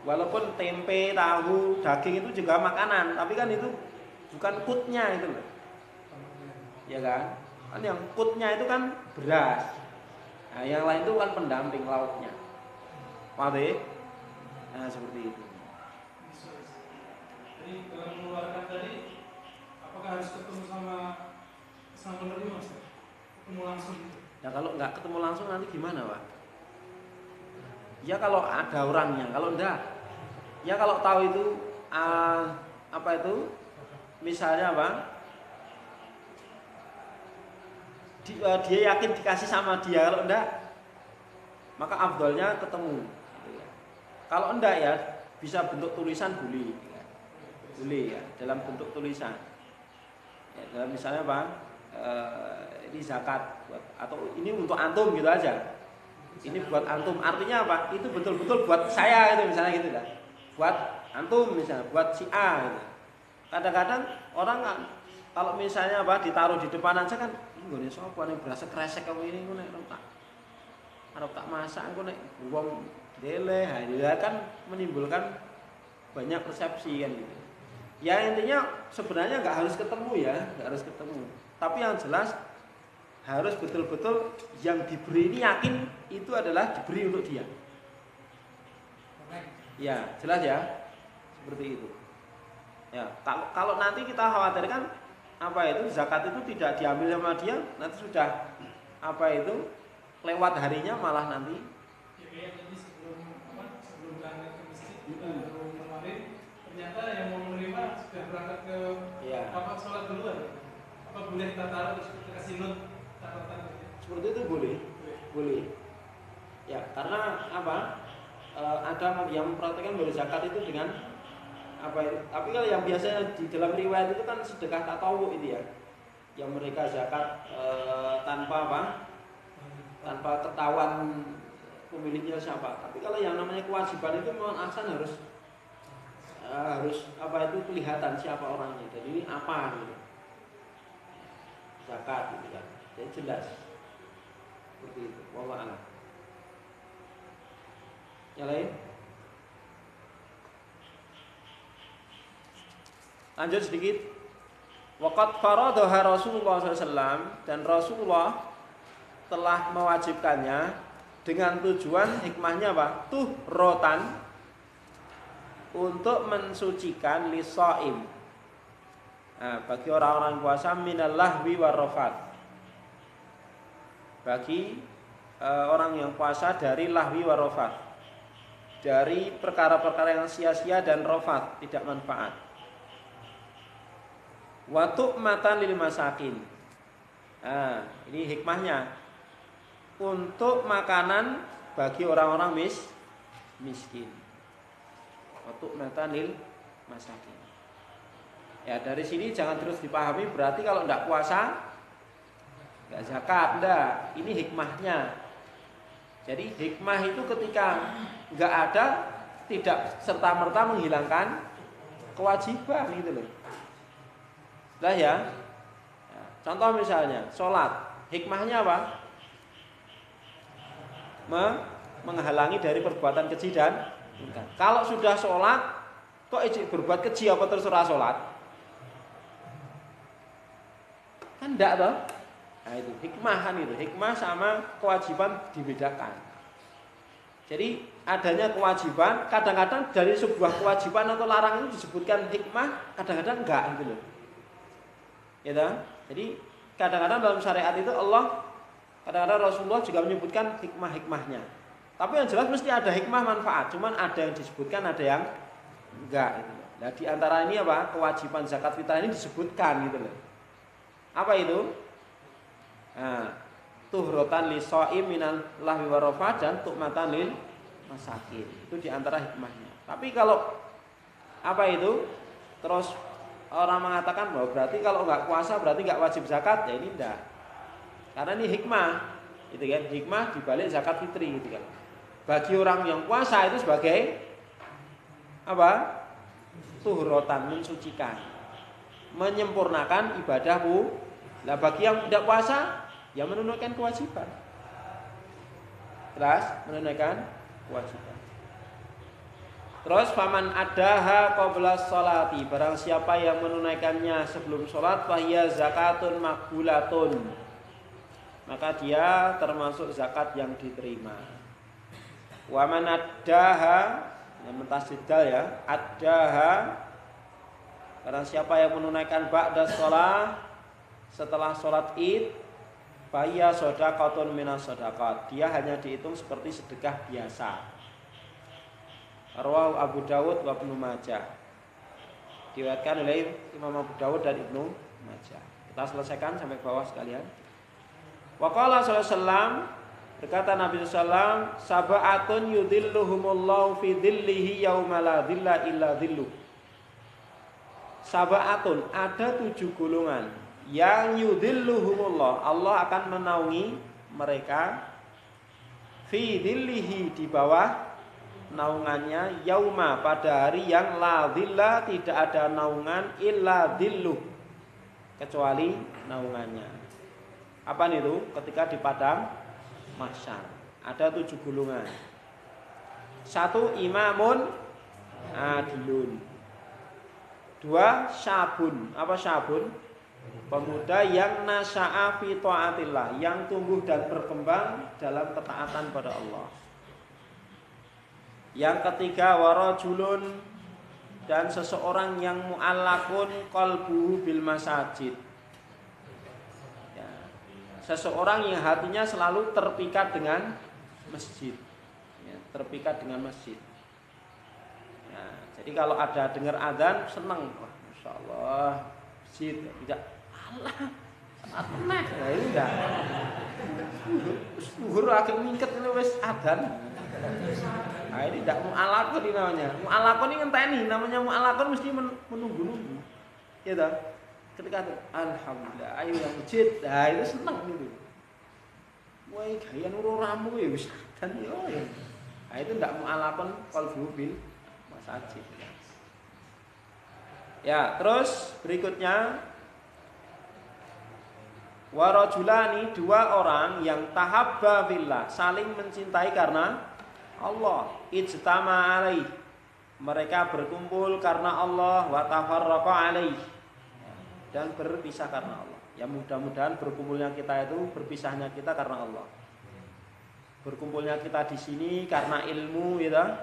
Walaupun tempe, tahu, daging itu juga makanan, tapi kan itu bukan kutnya itu loh. Ya kan? Kan yang kutnya itu kan beras. Nah, yang lain itu kan pendamping lauknya. Paham ya? Nah, seperti itu. Jadi dalam mengeluarkan tadi, apakah harus ketemu sama penerima, Ustaz? Ketemu langsung gitu? Ya kalau nggak ketemu langsung nanti gimana, Pak? Ya kalau ada orangnya, kalau enggak, ya kalau tahu itu apa itu, misalnya apa? Dia yakin dikasih sama dia, kalau enggak, maka afdolnya ketemu. Kalau enggak ya bisa bentuk tulisan boleh. Boleh ya, dalam bentuk tulisan. Ya, dalam misalnya apa? Ini zakat atau ini untuk antum gitu aja. Ini buat antum. Artinya apa? Itu betul-betul buat saya gitu misalnya gitu kan. Buat antum misalnya, buat si A gitu. Kadang-kadang orang kan kalau misalnya apa ditaruh di depan aja kan, nggone sapa nek berasa kresek kok ini nek tak. Arep tak masak engko nek wong dele, ya kan menimbulkan banyak persepsi kan gitu. Ya intinya sebenarnya nggak harus ketemu ya, nggak harus ketemu. Tapi yang jelas harus betul-betul yang diberi ini yakin itu adalah diberi untuk dia. Ya jelas ya, seperti itu. Ya kalau nanti kita khawatirkan apa itu zakat itu tidak diambil sama dia, nanti sudah apa itu lewat harinya malah nanti. Ya kayak tadi sebelum berangkat ke masjid kemarin ternyata yang mau menerima sudah berangkat ke tempat sholat duluan. Apa boleh kita taruh terus kita kasih note catatan gitu? Seperti itu boleh. Ya karena apa? Ada yang mempraktikkan bahwa zakat itu dengan apa itu? Tapi kalau yang biasanya di dalam riwayat itu kan sedekah tatawwu itu ya, yang mereka zakat tanpa apa? Tanpa ketahuan pemiliknya siapa. Tapi kalau yang namanya kewajiban itu memang aksan harus apa itu kelihatan siapa orangnya. Jadi ini apa gitu. Zakat gitu kan. Jadi jelas. Seperti itu. Wallahu a'lam. Yang lain? Lanjut sedikit. Waqad faradaha Rasulullah SAW, dan Rasulullah telah mewajibkannya dengan tujuan hikmahnya apa? Rotan untuk mensucikan lisaim. Nah, bagi orang-orang puasa minal lahwi warrafat. Bagi orang yang puasa dari lahwi warrafat, dari perkara-perkara yang sia-sia dan rofat, tidak manfaat. Wa tu'matan lil masakin. Nah, ini hikmahnya. Untuk makanan bagi orang-orang miskin. Untuk matanil masakin. Ya dari sini jangan terus dipahami berarti kalau tidak puasa nggak zakat, enggak. Ini hikmahnya. Jadi hikmah itu ketika nggak ada tidak serta-merta menghilangkan kewajiban gitu loh. Lah ya. Contoh misalnya sholat, hikmahnya apa? Menghalangi dari perbuatan keji dan mungkar. Kalau sudah sholat kok berbuat keji apa terserah sholat? Kan enggak toh? Nah itu hikmah kan itu. Hikmah sama kewajiban dibedakan. Jadi adanya kewajiban, kadang-kadang dari sebuah kewajiban atau larangan itu disebutkan hikmah, kadang-kadang enggak gitu loh. Gitu. Jadi kadang-kadang dalam syariat itu Allah, kadang-kadang Rasulullah juga menyebutkan hikmah-hikmahnya. Tapi yang jelas mesti ada hikmah manfaat, cuman ada yang disebutkan, ada yang enggak gitu loh. Nah, di antara ini apa? Kewajiban zakat fitrah ini disebutkan gitu loh. Apa itu? Nah, tuhrotan li shaim minal lahwi warafah dan tu'matan lil masakin. Itu di antara hikmahnya. Tapi kalau apa itu? Terus orang mengatakan bahwa berarti kalau enggak puasa berarti enggak wajib zakat, ya ini enggak. Karena ini hikmah. Gitu kan? Hikmah di balik zakat fitri gitu kan. Bagi orang yang puasa itu sebagai apa? Tuhrotan, mensucikan. Menyempurnakan ibadahmu. Nah bagi yang tidak puasa, ya menunaikan kewajiban. Terus menunaikan kewajiban. Terus faman adaha qabla sholati, barang siapa yang menunaikannya sebelum sholat, fahiya zakatun makbulatun, maka dia termasuk zakat yang diterima. Waman adaha, yang mentasidal ya, adaha, barang siapa yang menunaikan ba'da sholat, setelah sholat id, faya sodakotun minas sodakot, dia hanya dihitung seperti sedekah biasa. Rawahu Abu Dawud wa Ibnu Majah, diriwayatkan oleh Imam Abu Dawud dan Ibnu Majah. Kita selesaikan sampai bawah sekalian. Wa qala sallallahu alaihi wasallam, berkata Nabi sallallahu alaihi wasallam, sab'atun yudhilluhumullahu fi dhillihi yauma la dhilla illa dhilluh. Sab'atun, ada 7 golongan yang yudhilluhumullah, Allah akan menaungi mereka fi dhillihi, di bawah naungannya, yauma, pada hari yang la dhilla, tidak ada naungan illa dhilluh, kecuali naungannya. Apa itu? Ketika di padang mahsyar ada 7 golongan. 1 imamun adilun. 2 syabun. Apa syabun? Pemuda yang nasya'a fi ta'atillah, yang tumbuh dan berkembang dalam ketaatan pada Allah. Yang ketiga warajulun, dan seseorang yang mu'allakun qalbuhu bil masajid, ya, seseorang yang hatinya selalu terpikat dengan masjid, ya, terpikat dengan masjid. Ya, jadi kalau ada dengar azan senang, wah masya Allah, masjid, tidak Allah saat meneh, nah ini enggak. Zuhur agak mingket ini wis adzan. Nah ini tidak mu'alakun ini namanya. Mu'alakun ini ngenteni, namanya mu'alakun mesti menunggu-nunggu. Ya toh? Ketika alhamdulillah, ayo yang masjid. Nah itu senang gitu. Wah, gaya nuru ramu ya wis adzan yo ya. Nah itu tidak mu'alakun qalbu bil masajid. Ya, terus berikutnya warajulani, 2 orang yang tahabba fillah, saling mencintai karena Allah, ijtama alaih, mereka berkumpul karena Allah, wa tafarraqa alaih, dan berpisah karena Allah. Ya mudah-mudahan berkumpulnya kita itu, berpisahnya kita karena Allah. Berkumpulnya kita di sini karena ilmu, ya,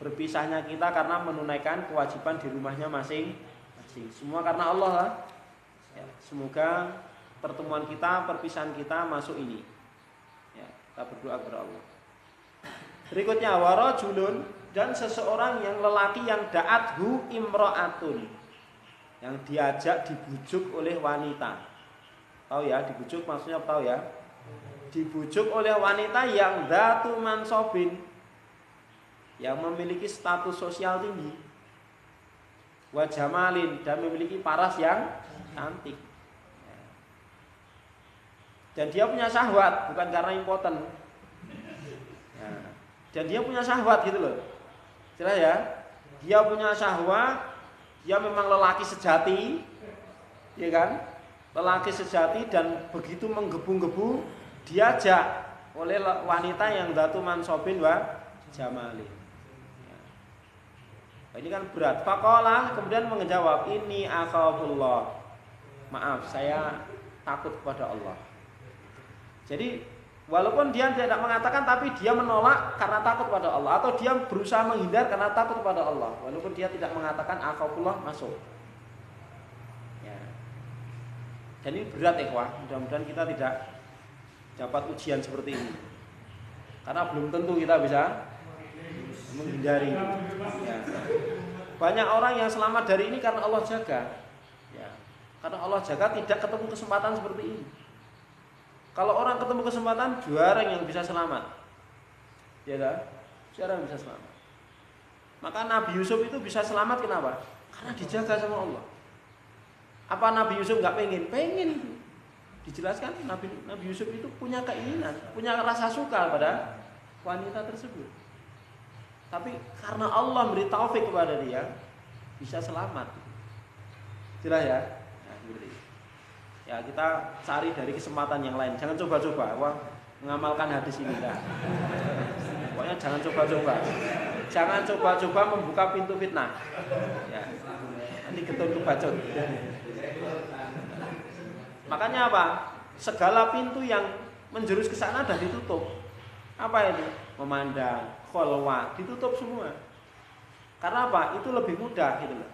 berpisahnya kita karena menunaikan kewajiban di rumahnya masing-masing. Semua karena Allah lah. Ya, semoga pertemuan kita, perpisahan kita masuk ini. Ya, kita berdoa kepada Allah. Berikutnya warajulun, dan seseorang yang lelaki yang da'athu imra'atun, yang diajak, dibujuk oleh wanita. Tahu ya, dibujuk maksudnya tahu ya? Dibujuk oleh wanita yang dzatu mansobin, yang memiliki status sosial tinggi, wa jamalin, dan memiliki paras yang cantik. Dan dia punya syahwat, bukan karena impoten. Ya. Dan dia punya syahwat gitu loh. Jelas ya? Dia punya syahwat, dia memang lelaki sejati, ya kan? Lelaki sejati dan begitu menggebu-gebu diajak oleh wanita yang datu mansobin wa jamalin. Ya. Ini kan berat. Faqala kemudian menjawab, ini akhafullah. Maaf, saya takut kepada Allah. Jadi walaupun dia tidak mengatakan, tapi dia menolak karena takut pada Allah, atau dia berusaha menghindar karena takut pada Allah. Walaupun dia tidak mengatakan akhafullah, masuk. Ya. Dan ini berat ikhwah. Mudah-mudahan kita tidak dapat ujian seperti ini. Karena belum tentu kita bisa menghindari. Ya. Banyak orang yang selamat dari ini karena Allah jaga. Ya. Karena Allah jaga tidak ketemu kesempatan seperti ini. Kalau orang ketemu kesempatan, jarang yang bisa selamat. Ya kan? Jarang bisa selamat. Maka Nabi Yusuf itu bisa selamat kenapa? Karena dijaga sama Allah. Apa Nabi Yusuf nggak pengen? Pengen. Dijelaskan Nabi Yusuf itu punya keinginan, punya rasa suka pada wanita tersebut. Tapi karena Allah beri taufik kepada dia, bisa selamat. Jelas ya? Nah, seperti itu. Ya, kita cari dari kesempatan yang lain. Jangan coba-coba mengamalkan hadis ini dah. Pokoknya jangan coba-coba. Jangan coba-coba membuka pintu fitnah. Ya. Nanti getun kebacut. Makanya apa? Segala pintu yang menjurus ke sana dah ditutup. Apa itu? Memandang, kholwat, ditutup semua. Karena apa? Itu lebih mudah gitu loh.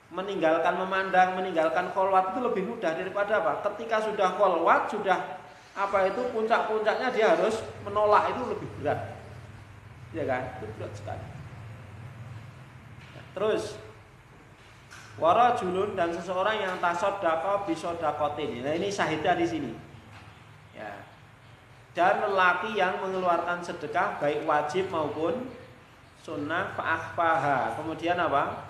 Meninggalkan memandang, meninggalkan kholwat itu lebih mudah daripada apa? Ketika sudah kholwat, sudah apa itu puncak-puncaknya dia harus menolak, itu lebih berat. Ya kan? Itu berat sekali. Nah, terus warajulun, dan seseorang yang tasaddaqa bisodakotin. Nah, ini syahidnya di sini. Ya. Dan lelaki yang mengeluarkan sedekah baik wajib maupun sunnah fa'akhfaha. Kemudian apa?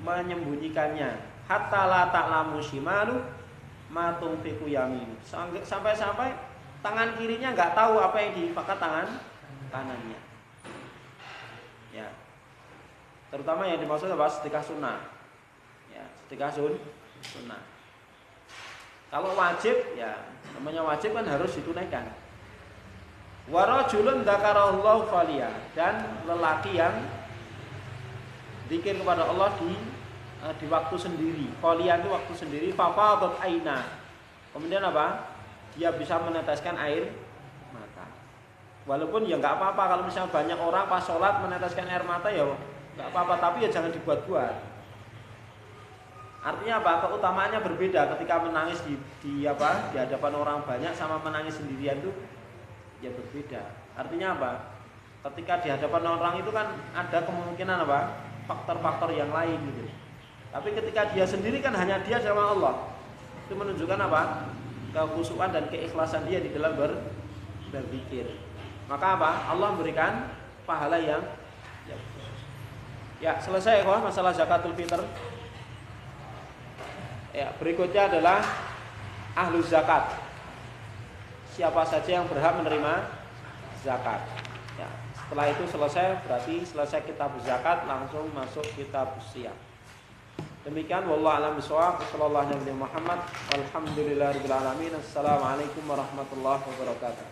Menyembunyikannya. Hatta la ta'lamu shimalu ma tunfiqu yaminu. Sampai-sampai tangan kirinya enggak tahu apa yang diinfakkan tangan kanannya. Ya. Terutama yang dimaksud apa? Sedekah sunnah. Ya, sedekah sunnah. Kalau wajib, ya namanya wajib kan harus ditunaikan. Wa rajulun dzakarallahu faliya, dan lelaki yang zikir kepada Allah di waktu sendiri. Faliya itu waktu sendiri. Fafadat aina. Kemudian apa? Dia bisa meneteskan air mata. Walaupun ya enggak apa-apa kalau misalnya banyak orang pas sholat meneteskan air mata, ya enggak apa-apa, tapi ya jangan dibuat-buat. Artinya apa? Keutamaannya berbeda ketika menangis di hadapan orang banyak sama menangis sendirian itu ya berbeda. Artinya apa? Ketika di hadapan orang itu kan ada kemungkinan apa? Faktor-faktor yang lain gitu. Tapi ketika dia sendiri kan hanya dia sama Allah. Itu menunjukkan apa? Kekhusyuan dan keikhlasan dia di dalam berzikir. Maka apa? Allah memberikan pahala yang ya, selesai kok masalah zakatul fitr. Ya, berikutnya adalah ahlu zakat. Siapa saja yang berhak menerima zakat. Ya, setelah itu selesai, berarti selesai kitab zakat, langsung masuk kitab siyam. Demikian wallahu a'lam bishawab. Sallallahu alaihi Muhammad. Walhamdulillahirabbil alamin. Assalamualaikum warahmatullahi wabarakatuh.